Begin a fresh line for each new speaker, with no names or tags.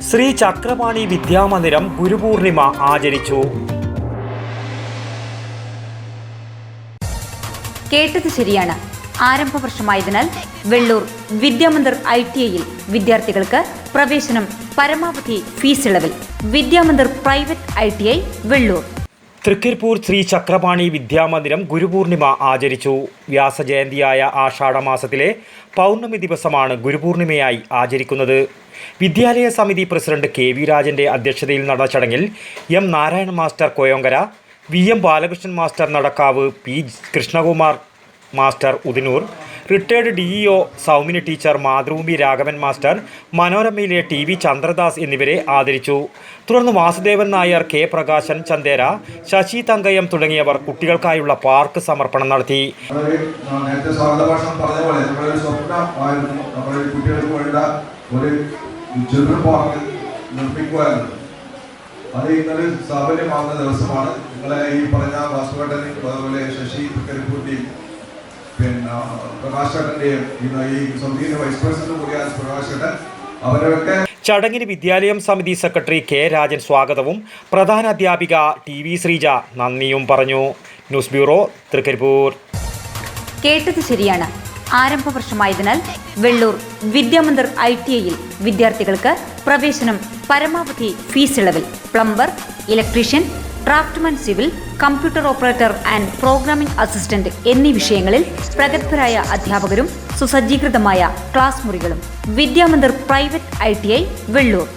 ശ്രീ ചക്രപാണി വിദ്യാമന്ദിരം ഗുരുപൂർണിമ ആചരിച്ചു.
കേട്ടത് ശരിയാണ്. ആരംഭ വർഷമായതിനാൽ വെള്ളൂർ വിദ്യാമന്ദിർ ITIയിൽ വിദ്യാർത്ഥികൾക്ക് പ്രവേശനം പരമാവധി ഫീസ് ഇളവിൽ. Vidyamandir private ITI Vellur.
തൃക്കരിപ്പൂർ ശ്രീ ചക്രപാണി വിദ്യാമന്ദിരം ഗുരുപൂർണിമ ആചരിച്ചു. വ്യാസജയന്തിയായ ആഷാഢമാസത്തിലെ പൗർണമി ദിവസമാണ് ഗുരുപൂർണിമയായി ആചരിക്കുന്നത്. വിദ്യാലയ സമിതി പ്രസിഡന്റ് KV രാജന്റെ അധ്യക്ഷതയിൽ നടന്ന ചടങ്ങിൽ M Narayanan master Koyonkara, VM Balakrishnan master Nadakkavu, P Krishnakumar master Udinur, retired DEO Soumini teacher, Mathrubhumi Raghavan master, മനോരമയിലെ TV ചന്ദ്രദാസ് എന്നിവരെ ആദരിച്ചു. തുടർന്ന് വാസുദേവൻ നായർ, K പ്രകാശൻ ചന്ദേര, ശശി തങ്കയം തുടങ്ങിയവർ കുട്ടികൾക്കായുള്ള പാർക്ക് സമർപ്പണം നടത്തി.
അത് ഇന്നലെ സാഫല്യമാകുന്ന ദിവസമാണ്. നിങ്ങളെ ഈ പറഞ്ഞ വാസുവേട്ടനെയും അതുപോലെ ശശി തൃക്കരിപ്പൂരിൻ്റെയും പിന്നെ പ്രകാശേട്ടൻ്റെയും ഈ സമിതിയുടെ വൈസ് പ്രസിഡന്റ് കൂടിയായ പ്രകാശേട്ടൻ അവരൊക്കെ.
ചടങ്ങിന് വിദ്യാലയം സമിതി സെക്രട്ടറി K രാജൻ സ്വാഗതവും പ്രധാന അധ്യാപിക TV ശ്രീജ നന്ദിയും പറഞ്ഞു. News bureau, Thrikaripur.
കേട്ടത് ശരിയാണ്. ആരംഭ വർഷമായതിനാൽ വെള്ളൂർ വിദ്യാമന്ദിർ ITIയിൽ വിദ്യാർത്ഥികൾക്ക് പ്രവേശനം പരമാവധി ഫീസ് ഇളവിൽ. Plumber, electrician, draftsman civil, computer operator and programming assistant എന്നീ വിഷയങ്ങളിൽ പ്രഗത്ഭരായ അധ്യാപകരും സുസജ്ജീകൃതമായ ക്ലാസ് മുറികളും. Vidyamandir private ITI Vellur.